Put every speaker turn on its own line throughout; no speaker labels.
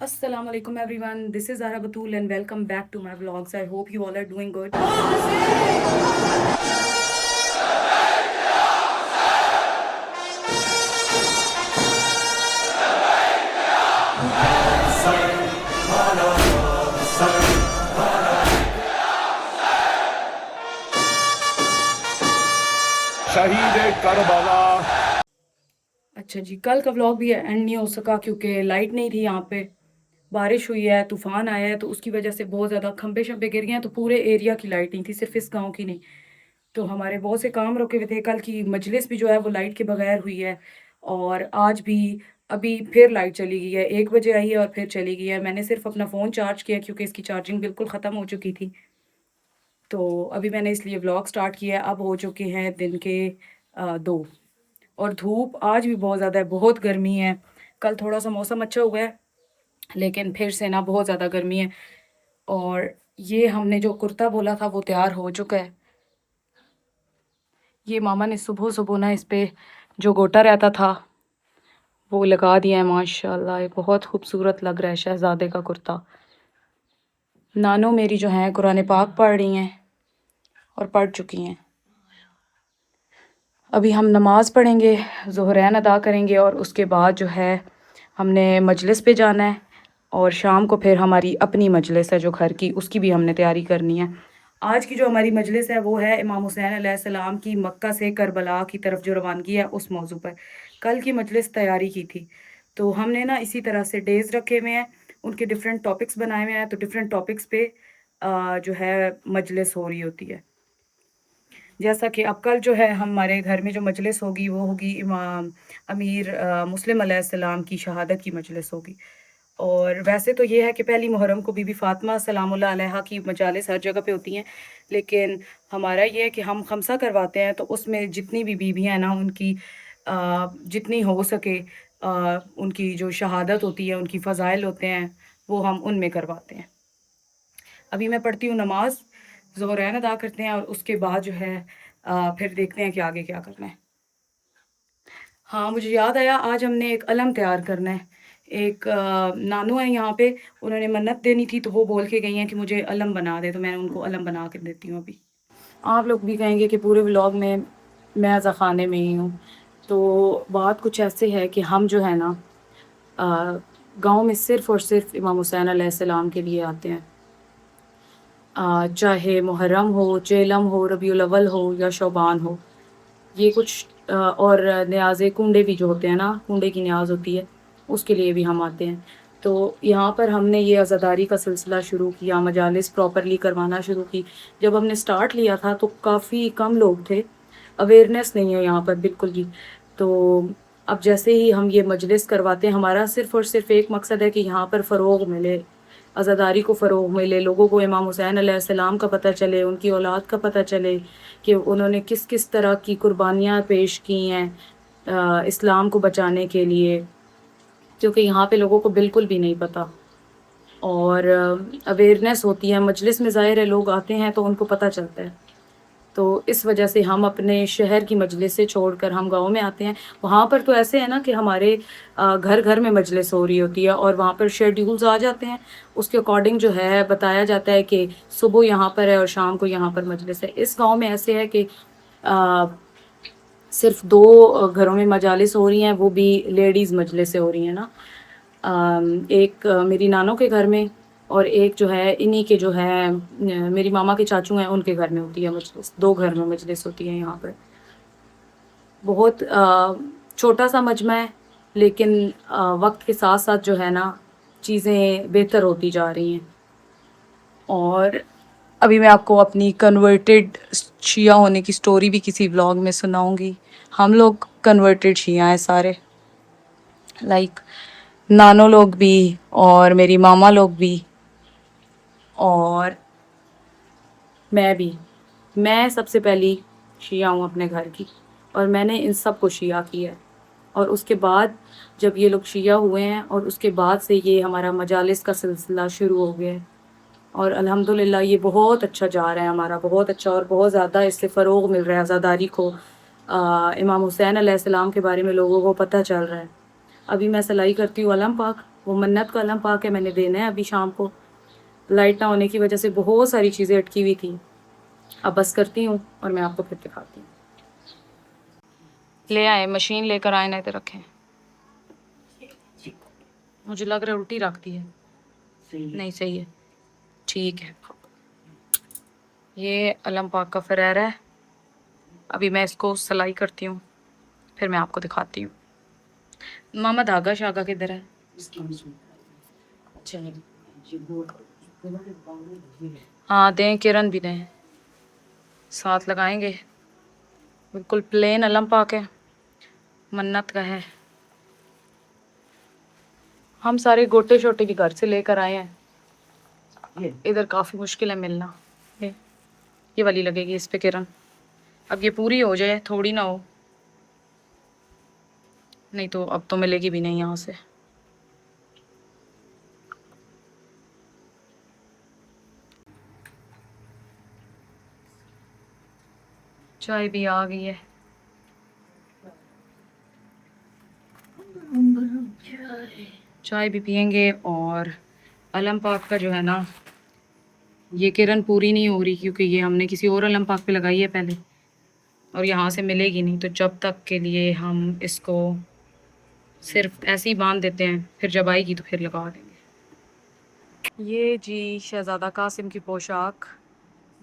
Assalamu alaikum everyone. This is Zara Batul and welcome back to my vlogs. I hope you all are doing good.
शहीद Karbala.
अच्छा जी, कल का vlog भी and नहीं हो सका क्योंकि लाइट नहीं थी यहाँ पे। बारिश हुई है, तूफान आया है, तो उसकी वजह से बहुत ज़्यादा खंबे शंबे गिर गए हैं, तो पूरे एरिया की लाइट नहीं थी, सिर्फ इस गांव की नहीं। तो हमारे बहुत से काम रुके हुए थे। कल की मजलिस भी जो है वो लाइट के बगैर हुई है। और आज भी अभी फिर लाइट चली गई है, 1 बजे आई है और फिर चली गई है। मैंने सिर्फ अपना फ़ोन चार्ज किया क्योंकि इसकी चार्जिंग बिल्कुल ख़त्म हो चुकी थी। तो अभी मैंने इसलिए व्लॉग स्टार्ट किया है। अब हो चुके हैं दिन के 2 और धूप आज भी बहुत ज़्यादा है, बहुत गर्मी है। कल थोड़ा-सा मौसम अच्छा हुआ है, लेकिन फिर से ना बहुत ज़्यादा गर्मी है। और ये हमने जो कुर्ता बोला था वो तैयार हो चुका है। ये मामा ने सुबह-सुबह ना इस पे जो गोटा रहता था वो लगा दिया है माशाल्लाह। ये बहुत खूबसूरत लग रहा है शहज़ादे का कुर्ता। नानो मेरी जो हैं कुरान पाक पढ़ रही हैं और पढ़ चुकी हैं। अभी हम नमाज़ पढ़ेंगे, ज़ोहरैन अदा करेंगे और उसके बाद जो है हमने मजलिस पे जाना है। और शाम को फिर हमारी अपनी मजलिस है जो घर की, उसकी भी हमने तैयारी करनी है। आज की जो हमारी मजलिस है वो है इमाम हुसैन अलैहिस्सलाम की मक्का से करबला की तरफ जो रवानगी है उस मौजू पर। कल की मजलिस तैयारी की थी, तो हमने ना इसी तरह से डेज़ रखे हुए हैं, उनके डिफरेंट टॉपिक्स बनाए हुए हैं, तो डिफरेंट टॉपिक्स पे जो है मजलिस हो रही होती है। जैसा कि अब कल जो है हमारे घर में जो मजलिस होगी वो होगी इमाम अमीर मुस्लिम अलैहिस्सलाम की शहादत की मजलिस होगी। और वैसे तो ये है कि पहली मुहर्रम को बीबी फ़ातिमा सलामुल्लाह अलैहा की मजालिस हर जगह पे होती हैं, लेकिन हमारा ये है कि हम खमसा करवाते हैं, तो उसमें जितनी भी बीबियाँ हैं ना उनकी जितनी हो सके उनकी जो शहादत होती है, उनकी फ़ज़ाइल होते हैं, वो हम उनमें करवाते हैं। अभी मैं पढ़ती हूँ नमाज़, ज़ोहरैन अदा करते हैं और उसके बाद जो है फिर देखते हैं कि आगे क्या करना है। हाँ, मुझे याद आया, आज हमने एक अलम तैयार करना है। एक नानू है यहाँ पे, उन्होंने मन्नत देनी थी तो वो बोल के गई हैं कि मुझे अलम बना दे, तो मैं उनको अलम बना के देती हूँ अभी। आप लोग भी कहेंगे कि पूरे व्लॉग में मैं अज़ा ख़ाने में ही हूँ। तो बात कुछ ऐसे है कि हम जो है ना गाँव में सिर्फ़ और सिर्फ़ इमाम हुसैन अलैहिस्सलाम के लिए आते हैं। चाहे मुहर्रम हो, चेलम हो, रबीउल अव्वल हो या शौबान हो। ये कुछ और न्याज़े कुंडे भी जो होते हैं ना, कुंडे की न्याज़ होती है, उसके लिए भी हम आते हैं। तो यहाँ पर हमने ये अज़ादारी का सिलसिला शुरू किया, मजालिस प्रॉपरली करवाना शुरू की। जब हमने स्टार्ट लिया था तो काफ़ी कम लोग थे, अवेयरनेस नहीं है यहाँ पर बिल्कुल भी। तो अब जैसे ही हम ये मजलिस करवाते हैं, हमारा सिर्फ़ और सिर्फ़ एक मकसद है कि यहाँ पर फ़रोग़ मिले, अज़ादारी को फ़रोग़ मिले, लोगों को इमाम हुसैन अलैहिस्सलाम का पता चले, उनकी औलाद का पता चले कि उन्होंने किस किस तरह की कुर्बानियाँ पेश की हैं इस्लाम को बचाने के लिए, क्योंकि यहाँ पे लोगों को बिल्कुल भी नहीं पता। और अवेयरनेस होती है मजलिस में, ज़ाहिर है लोग आते हैं तो उनको पता चलता है। तो इस वजह से हम अपने शहर की मजलिस से छोड़कर हम गाँव में आते हैं। वहाँ पर तो ऐसे है ना कि हमारे घर-घर में मजलिस हो रही होती है और वहाँ पर शेड्यूल्स आ जाते हैं। उसके अकॉर्डिंग जो है बताया जाता है कि सुबह यहाँ पर है और शाम को यहाँ पर मजलिस है। इस गाँव में ऐसे है कि अ, सिर्फ़ 2 घरों में मजालिस हो रही हैं, वो भी लेडीज़ मजलिसें हो रही हैं ना। एक मेरी नानों के घर में और एक जो है इन्हीं के जो है मेरी मामा के चाचू हैं उनके घर में होती है मजलिस। 2 घर में मजलिस होती है यहाँ पर। बहुत छोटा-सा मजमा है, लेकिन वक़्त के साथ-साथ जो है ना चीज़ें बेहतर होती जा रही हैं। और अभी मैं आपको अपनी कन्वर्टेड शिया होने की स्टोरी भी किसी व्लॉग में सुनाऊँगी। हम लोग कन्वर्टेड शिया हैं सारे, लाइक नानो लोग भी और मेरी मामा लोग भी और मैं भी। मैं सबसे पहली शिया हूँ अपने घर की और मैंने इन सब को शिया किया है। और उसके बाद जब ये लोग शिया हुए हैं और उसके बाद से ये हमारा मजालिस का सिलसिला शुरू हो गया है और अल्हम्दुलिल्लाह ये बहुत अच्छा जा रहा है हमारा, बहुत अच्छा और बहुत ज़्यादा इससे फ़रोग़ मिल रहा है आज़ादारी को। इमाम हुसैन अलैहिस्सलाम के बारे में लोगों को पता चल रहा है। अभी मैं सिलाई करती हूँ अलम पाक, वो मन्नत का अलम पाक है, मैंने देना है अभी शाम को। लाइट ना होने की वजह से बहुत सारी चीज़ें अटकी हुई थी। अब बस करती हूँ और मैं आपको फिर दिखाती हूँ। ले आए, मशीन लेकर आए ना, इधर रखें। मुझे लग रहा है उल्टी रखती है। नहीं, सही है, ठीक है। ये अलम पाक का फरारा है। अभी मैं इसको सिलाई करती हूँ, फिर मैं आपको दिखाती हूँ। मामा धागा शागा किधर है? अच्छा, हाँ दें, किरण भी दें, साथ लगाएंगे। बिल्कुल प्लेन अलम पाक है, मन्नत का है। हम सारे गोटे शोटे भी घर से लेकर आए हैं। इधर काफ़ी मुश्किल है मिलना। ये वाली लगेगी इस पे किरण। अब ये पूरी हो जाए, थोड़ी ना हो, नहीं तो अब तो मिलेगी भी नहीं यहाँ से। चाय भी आ गई है। चाय भी पियेंगे। और अलम पाक का जो है ना, ये किरण पूरी नहीं हो रही क्योंकि ये हमने किसी और अलम पाक पे लगाई है पहले, और यहाँ से मिलेगी नहीं। तो जब तक के लिए हम इसको सिर्फ ऐसे ही बांध देते हैं, फिर जब आएगी तो फिर लगा देंगे। ये जी शहज़ादा कासिम की पोशाक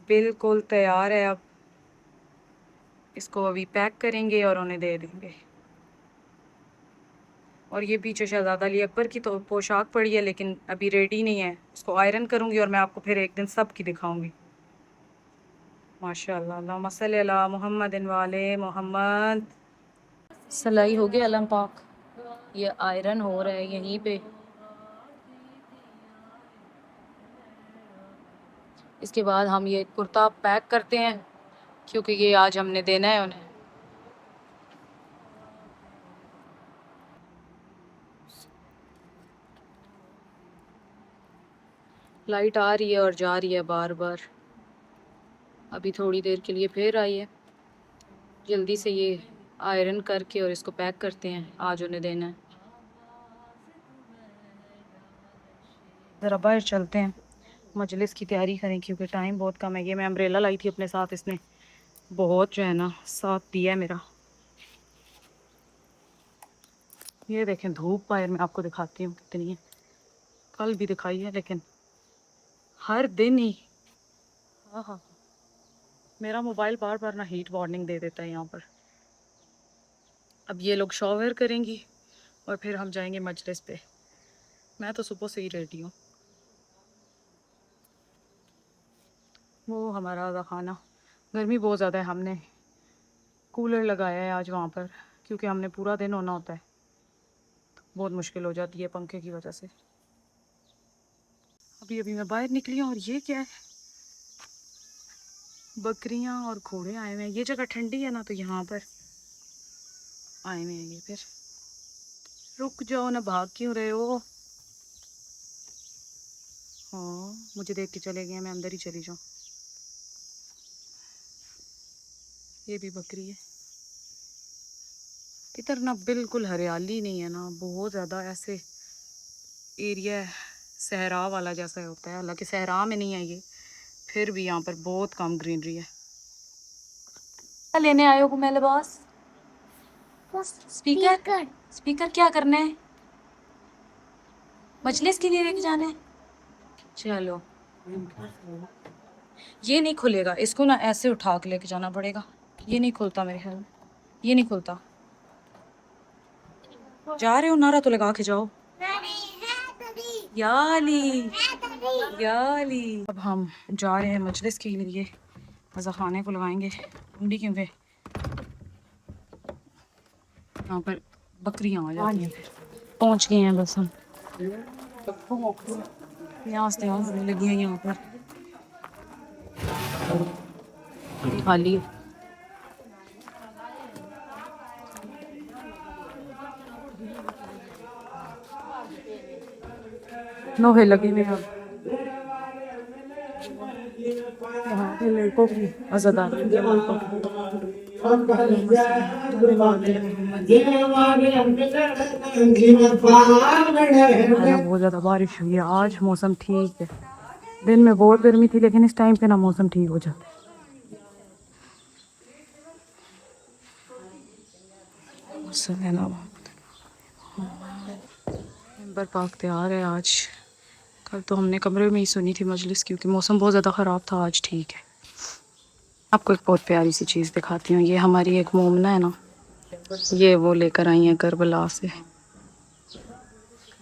बिल्कुल तैयार है। अब इसको अभी पैक करेंगे और उन्हें दे देंगे। और ये पीछे शहज़ादा अली अकबर की तो पोशाक पड़ी है, लेकिन अभी रेडी नहीं है। इसको आयरन करूँगी और मैं आपको फिर एक दिन सब की दिखाऊँगी। माशाअल्लाह, अल्लाहुम्मा सल्ली अला मुहम्मदिन वाले मोहम्मद। सिलाई हो गया अलम पाक, ये आयरन हो रहा है यहीं पे। इसके बाद हम ये कुर्ता पैक करते हैं क्योंकि ये आज हमने देना है उन्हें। लाइट आ रही है और जा रही है बार बार। अभी थोड़ी देर के लिए फिर आई है। जल्दी से ये आयरन करके और इसको पैक करते हैं, आज उन्हें देना है। ज़रा बाहर चलते हैं, मजलिस की तैयारी करें क्योंकि टाइम बहुत कम है। ये मैं अम्ब्रेला लाई थी अपने साथ, इसने बहुत जो है ना साथ दिया है मेरा। ये देखें धूप बाहर, मैं आपको दिखाती हूँ कितनी है। कल भी दिखाई है लेकिन हर दिन ही। हाँ हाँ, मेरा मोबाइल बार बार ना हीट वार्निंग दे देता है यहाँ पर। अब ये लोग शॉवर करेंगी और फिर हम जाएंगे मजलिस पे। मैं तो सुबह से ही रेडी हूँ। वो हमारा आधा खाना, गर्मी बहुत ज़्यादा है, हमने कूलर लगाया है आज वहाँ पर क्योंकि हमने पूरा दिन होना होता है, तो बहुत मुश्किल हो जाती है पंखे की वजह से। अभी अभी मैं बाहर निकली हूँ और ये क्या है, बकरियाँ और घोड़े आए हुए हैं। ये जगह ठंडी है ना, तो यहाँ पर आए हुए हैं ये। फिर रुक जाओ ना, भाग क्यों रहे हो? हाँ, मुझे देख के चले गए, मैं अंदर ही चली जाऊँ। ये भी बकरी है। इधर ना बिल्कुल हरियाली नहीं है ना, बहुत ज़्यादा ऐसे एरिया है सहरा वाला जैसा होता है। हालांकि सहरा में नहीं है ये, फिर भी यहाँ पर बहुत कम ग्रीनरी है। क्या लेने आए हो मेरे पास? स्पीकर। स्पीकर क्या करना है? मजलिस के लिए लेके जाना है? चलो, ये नहीं खुलेगा, इसको ना ऐसे उठा के लेके जाना पड़ेगा। ये नहीं खुलता मेरे ख्याल में, ये नहीं खुलता। जा रहे हो, नारा तो लगा के जाओ। याली याली। अब हम जा रहे हैं मजलिस के लिए, मज़ा खाने को लगाएंगे कुंडी क्योंकि यहाँ पर बकरियाँ आ जाती हैं। पहुँच गए हैं बस हम, यहाँ से होने लगी हैं। यहाँ पर खाली है। लोहे लगे हुए हैं। यहाँ पे लड़कों की आज़ादारी। बहुत ज़्यादा बारिश हुई है आज, मौसम ठीक है। दिन में बहुत गर्मी थी लेकिन इस टाइम पे ना मौसम ठीक हो जाता है। मौसम है ना मेंबर पाक तैयार है आज। कल तो हमने कमरे में ही सुनी थी मजलिस क्योंकि मौसम बहुत ज़्यादा ख़राब था। आज ठीक है। आपको एक बहुत प्यारी सी चीज़ दिखाती हूँ। ये हमारी एक मोमना है ना, ये वो लेकर आई है करबला से।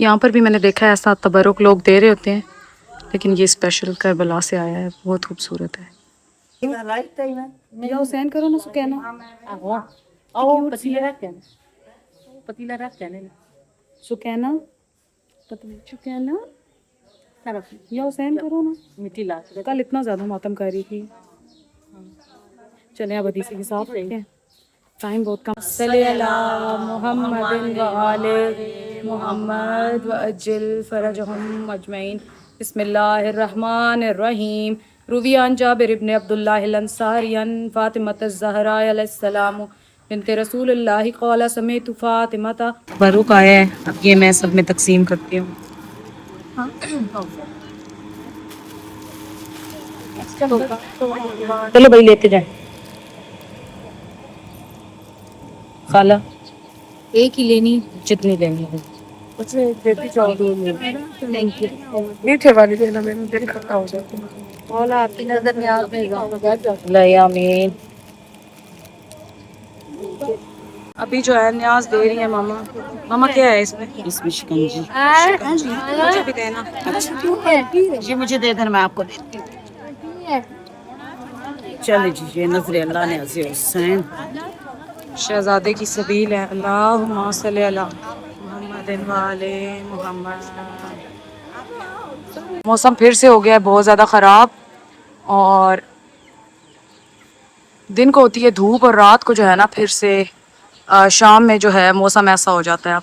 यहाँ पर भी मैंने देखा है ऐसा तबरुक लोग दे रहे होते हैं, लेकिन ये स्पेशल करबला से आया है। बहुत खूबसूरत है। या हुसैन करो ना सुकैना। सुकैना सुकैना या हुसैन करो ना। मिट्टी ला कल इतना ज़्यादा मातम कर रही थी। चले अब हदीस के साथ देखते हैं। टाइम बहुत कम। सल्ले अला मुहम्मदिन व आले मुहम्मद व अज्जिल फरजहुम अजमईन। बिस्मिल्लाहिर रहमानिर रहीम। रुवी अन जाबिर इब्न अब्दुल्लाह अल अंसारी अन फातिमत ज़हरा अलैहिस्सलाम बिनते रसूलुल्लाह क़ाला समीअतु फातिमता। बरूक आया है, अब ये मैं सब में तकसीम करती हूँ। चलो भाई लेते जाए। खाला एक ही लेनी, जितनी लेनी है। Thank you. मीठे वाली देना, मैंने दिल खट्टा हो जाता है। मौला आपकी नजर में आमीन। अभी जो है न्याज दे रही है मामा। मामा क्या है इसमें?
इसमें शिकंजी।
शिकंजी मुझे भी देना।
अच्छा जी, मुझे दे देना, मैं आपको देती हूँ। चले जी, ये नजर अल्लाह ने अज़ीज़ हुसैन
शहजादे की सबील है। अल्लाहुम्मा सल्ली अला मुहम्मदिन व आले मुहम्मद। मौसम फिर से हो गया है बहुत ज़्यादा ख़राब, और दिन को होती है धूप और रात को जो है ना फिर से शाम में जो है मौसम ऐसा हो जाता है। अब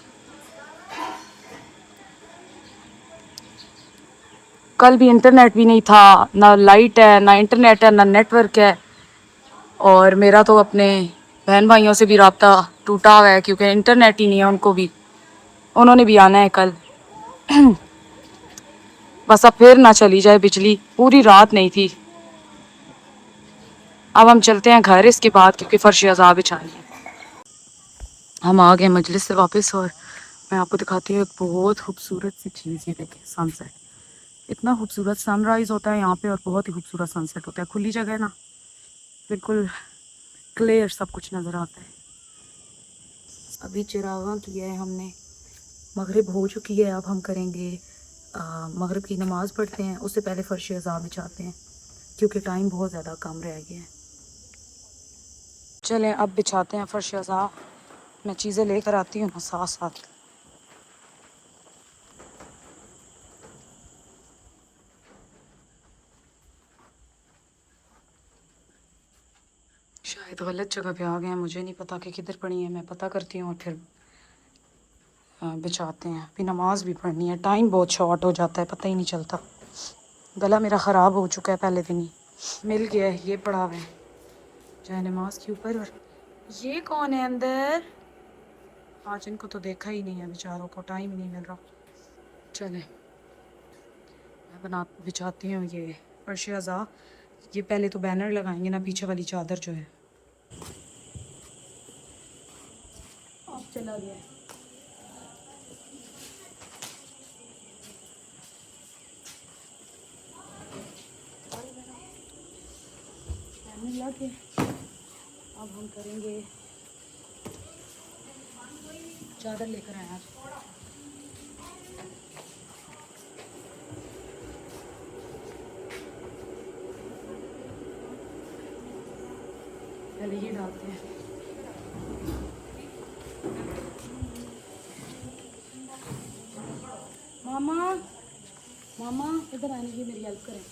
कल भी इंटरनेट भी नहीं था, ना लाइट है, ना इंटरनेट है, ना नेटवर्क है। और मेरा तो अपने बहन भाइयों से भी रब्ता टूटा हुआ है क्योंकि इंटरनेट ही नहीं है उनको भी। उन्होंने भी आना है कल। बस अब फिर ना चली जाए बिजली, पूरी रात नहीं थी। अब हम चलते हैं घर इसके बाद क्योंकि फर्श अज़ाब बिछानी है। हम आ गए मजलिस से वापस और मैं आपको दिखाती हूँ एक बहुत खूबसूरत सी चीज़। ये देखिए सनसेट। इतना खूबसूरत सनराइज़ होता है यहाँ पे और बहुत ही खूबसूरत सनसेट होता है। खुली जगह है ना, बिल्कुल क्लियर सब कुछ नज़र आता है। अभी चिरागा किया है हमने, मगरिब हो चुकी है। अब हम करेंगे मगरिब की नमाज़ पढ़ते हैं, उससे पहले फर्श अज़ाब बिछाते हैं क्योंकि टाइम बहुत ज़्यादा कम रह गया है। चलें अब बिछाते हैं फर्श अज़ाब। मैं चीज़ें लेकर आती हूँ ना साथ साथ। शायद गलत जगह पे आ गए हैं, मुझे नहीं पता कि किधर पड़ी है। मैं पता करती हूँ और फिर बिछाते हैं। अभी नमाज भी पढ़नी है, टाइम बहुत शॉर्ट हो जाता है, पता ही नहीं चलता। गला मेरा ख़राब हो चुका है पहले दिन ही। मिल गया है, ये पड़ा हुआ है चाहे नमाज के ऊपर। और ये कौन है अंदर? आज इनको तो देखा ही नहीं है, बेचारों को टाइम नहीं मिल रहा। चले मैं बिछाती हूँ ये फर्श अज़ा। ये पहले तो बैनर लगाएंगे ना, पीछे वाली चादर जो है। अब चला गया लगे। अब हम करेंगे, चादर लेकर आए आज। पहले ये डालते हैं। मामा मामा इधर आने की मेरी हेल्प करें।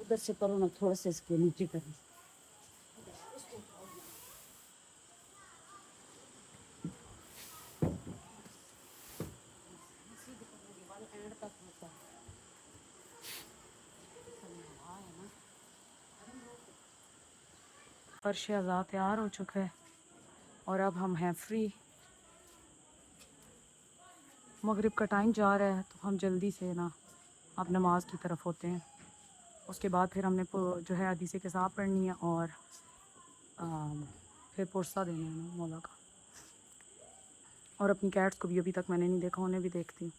उधर से करो ना, थोड़ा सा इसके नीचे करो।
फर्श आज़ाद तैयार हो चुका है और अब हम हैं फ्री। मगरिब का टाइम जा रहा है तो हम जल्दी से ना अब नमाज की तरफ होते हैं। उसके बाद फिर हमने जो है हदीसे के साथ पढ़नी है और फिर पुरसा देना है ना मौला का। और अपनी कैट्स को भी अभी तक मैंने नहीं देखा, उन्हें भी देखती हूँ।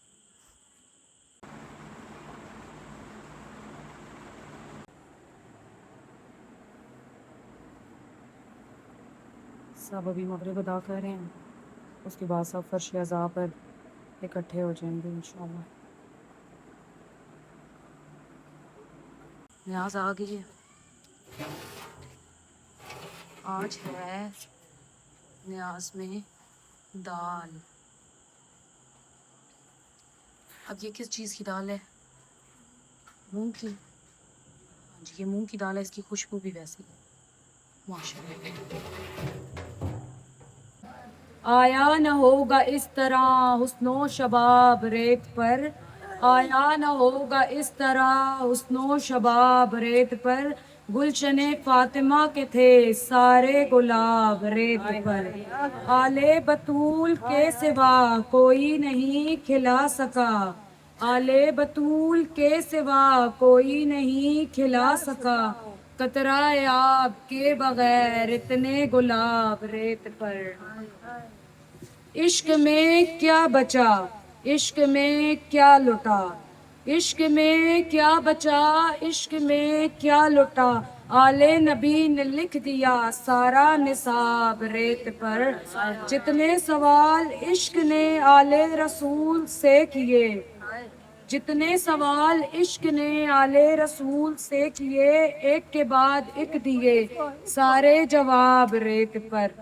सब अभी मगरिब अदा कर रहे हैं, उसके बाद सब फर्श अज़ा पर इकट्ठे हो जाएंगे इंशाल्लाह। न्याज आ गई है। आज है न्याज में दाल। अब ये किस चीज़ की दाल है? मूंग की। हाँ जी, ये मूंग की दाल है। इसकी खुशबू भी वैसी है माशाल्लाह। आया न होगा इस तरह हुस्नो शबाब रेत पर, आया न होगा इस तरह हुस्नो शबाब रेत पर, गुलशने फातिमा के थे सारे गुलाब रेत पर, आले बतूल के सिवा कोई नहीं खिला सका, आले बतूल के सिवा कोई नहीं खिला सका, कतराए आब के बगैर इतने गुलाब रेत पर। इश्क में क्या बचा, इश्क में क्या लुटा, इश्क में क्या बचा, इश्क में क्या लुटा, आले नबी ने लिख दिया सारा निसाब रेत पर, जितने सवाल इश्क ने आले रसूल से किए, जितने सवाल इश्क ने आले रसूल से किए, एक के बाद एक दिए सारे जवाब रेत पर।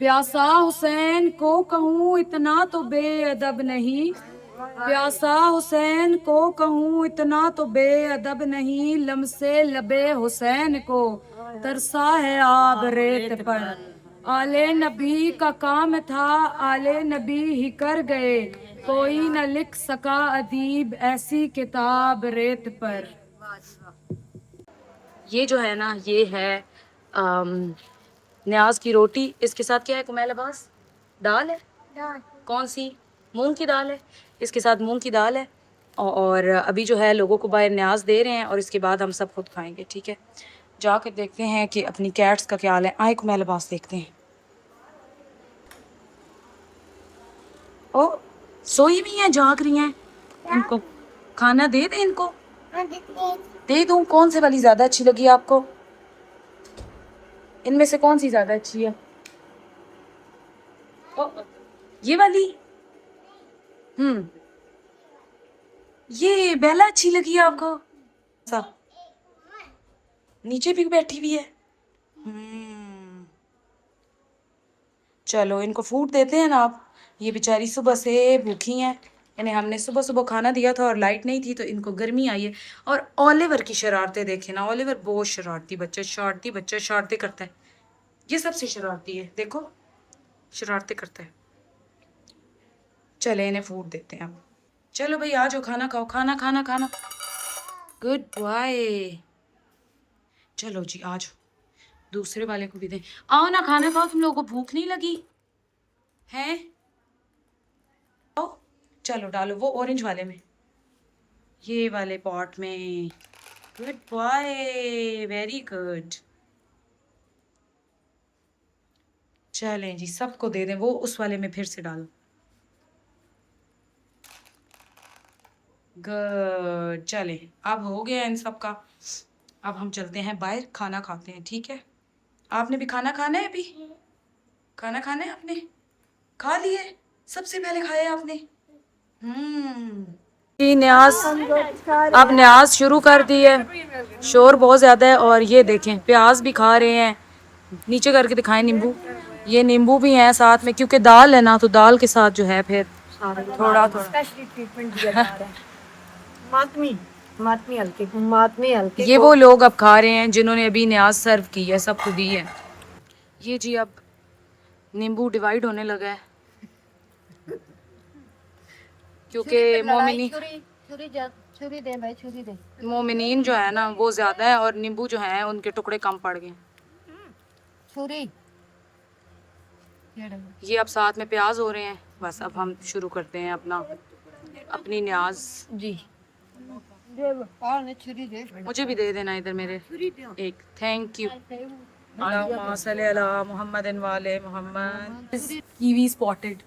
प्यासा हुसैन को कहूँ इतना तो बेअदब नहीं, प्यासा हुसैन को कहूँ इतना तो बेअदब नहीं, लम्से लबे हुसैन को तरसा है आब रेत पर, आले नबी का काम था आले नबी ही कर गए, कोई न लिख सका अदीब ऐसी किताब रेत पर। ये जो है ना, ये है न्याज की रोटी। इसके साथ क्या है कुमैल अब्बास? दाल है। दाल कौन सी? मूंग की दाल है। इसके साथ मूंग की दाल है और अभी जो है लोगों को बाहर न्याज दे रहे हैं और इसके बाद हम सब खुद खाएंगे। ठीक है, जाकर देखते हैं कि अपनी कैट्स का क्या हाल है। आए कुमैल अब्बास देखते हैं। ओ सोई भी हैं, जाग रही हैं। इनको खाना दे दें, इनको दे दूं? कौन से वाली ज्यादा अच्छी लगी आपको? इनमें से कौन सी ज्यादा अच्छी है? ये वाली। ये बेला अच्छी लगी है आपको? सब नीचे भी बैठी हुई है। चलो इनको फूड देते हैं ना आप। ये बेचारी सुबह से भूखी हैं। इन्हें हमने सुबह सुबह खाना दिया था और लाइट नहीं थी तो इनको गर्मी आई है। और ओलिवर की शरारतें देखें ना, ओलिवर बहुत शरारती बच्चा, शरारतें करता है। ये सबसे शरारती है, देखो शरारतें करता है। चले इन्हें फूड देते हैं अब। चलो भाई आ जाओ, खाना खाओ, खाना खाना खाना। Good boy. चलो जी आ जाओ, दूसरे वाले को भी दें। आओ ना खाना खाओ, तुम लोगों को भूख नहीं लगी है? आओ चलो डालो वो ऑरेंज वाले में, ये वाले पॉट में। Good boy, very good. चलें जी सबको दे दें, वो उस वाले में फिर से डालो। गुड। चले अब हो गया इन सब का। अब हम चलते हैं बाहर, खाना खाते हैं। ठीक है, आपने भी खाना खाना है? अभी खाना खाना है आपने? खा लिए? सबसे पहले खाया आपने? न्याज, अब न्याज शुरू कर दी है। शोर बहुत ज्यादा है और ये देखें प्याज भी खा रहे हैं। नीचे करके दिखाएं नींबू। ये नींबू भी हैं साथ में, क्योंकि दाल है ना तो दाल के साथ जो है फिर थोड़ा थोड़ा
मातमी हल्के
ये वो लोग अब खा रहे हैं जिन्होंने अभी न्याज सर्व की है, सब खुद ही है। ये जी अब नींबू डिवाइड होने लगा है क्योंकि
छुरी दे भाई, छुरी दे।
मोमिनीन जो है ना वो ज़्यादा है और नींबू जो है उनके टुकड़े कम पड़ गए।
छुरी
ये अब साथ में प्याज हो रहे हैं। बस अब हम शुरू करते हैं अपनी न्याज।
जी छुरी दे,
मुझे भी दे देना इधर मेरे एक। Thank you. अल्लाहुम्मा सल्ली अला मुहम्मदिन वाले मोहम्मद। Kiwi spotted.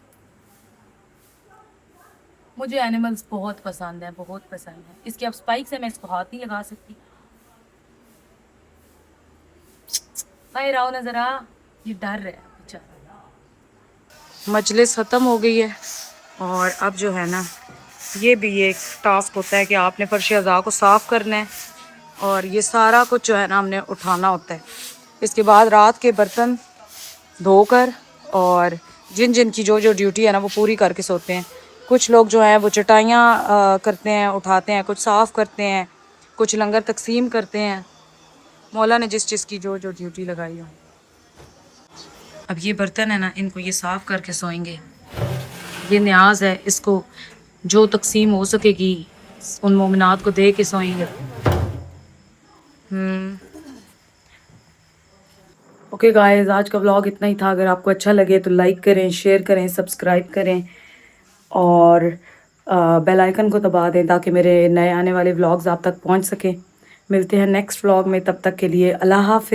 मुझे एनिमल्स बहुत पसंद है, बहुत पसंद है। इसके अब स्पाइक्स है, मैं इसको हाथ नहीं लगा सकती। बाहर आओ ना जरा, ये डर रहा है बेचारा। मजलिस ख़त्म हो गई है और अब जो है ना ये भी एक टास्क होता है कि आपने फर्श अज़ा को साफ़ करना है और ये सारा कुछ जो है ना हमने उठाना होता है। इसके बाद रात के बर्तन धोकर और जिन जिन की जो जो ड्यूटी है ना वो पूरी करके सोते हैं। कुछ लोग जो हैं वो चटाइयाँ करते हैं, उठाते हैं, कुछ साफ़ करते हैं, कुछ लंगर तकसीम करते हैं। मौला ने जिस चीज़ की जो जो ड्यूटी लगाई हो। अब ये बर्तन है ना, इनको ये साफ़ करके सोएंगे। ये न्याज है, इसको जो तकसीम हो सकेगी उन मोमिनात को दे के सोएंगे। ओके गाइस, आज का व्लॉग इतना ही था। अगर आपको अच्छा लगे तो लाइक करें, शेयर करें, सब्सक्राइब करें और बेल आइकन को दबा दें ताकि मेरे नए आने वाले व्लॉग्स आप तक पहुंच सकें। मिलते हैं नेक्स्ट व्लॉग में, तब तक के लिए अल्लाह हाफिज़।